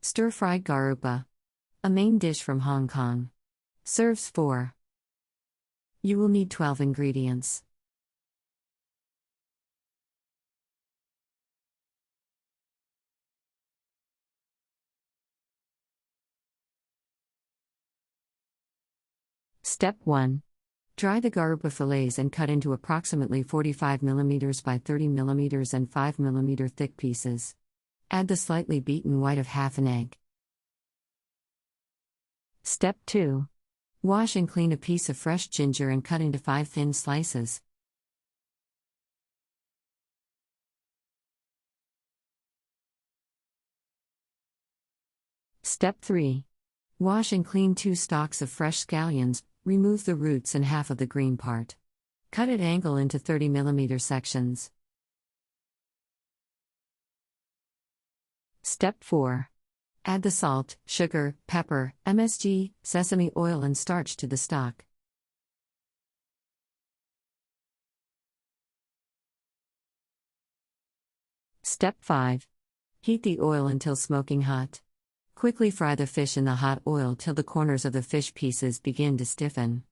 Fried Garoupa. A main dish from Hong Kong. Serves 4. You will need 12 ingredients. Step 1. Dry the garoupa fillets and cut into approximately 45 mm by 30 mm and 5 mm thick pieces. Add the slightly beaten white of half an egg. Step 2. Wash and clean a piece of fresh ginger and cut into 5 thin slices. Step 3. Wash and clean 2 stalks of fresh scallions, remove the roots and half of the green part. Cut at angle into 30 mm sections. Step 4. Add the salt, sugar, pepper, MSG, sesame oil and starch to the stock. Step 5. Heat the oil until smoking hot. Quickly fry the fish in the hot oil till the corners of the fish pieces begin to stiffen.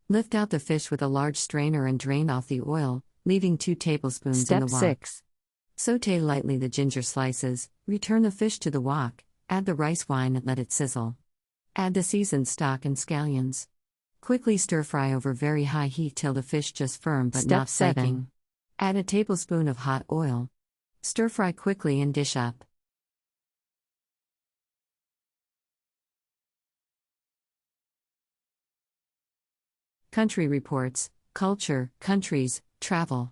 Lift out the fish with a large strainer and drain off the oil, leaving 2 tablespoons in the wok. Step 6. Sauté lightly the ginger slices, return the fish to the wok, add the rice wine and let it sizzle. Add the seasoned stock and scallions. Quickly stir-fry over very high heat till the fish just firm but not baking. Add a tablespoon of hot oil. Stir-fry quickly and dish up. Country Reports, Culture, Countries, Travel.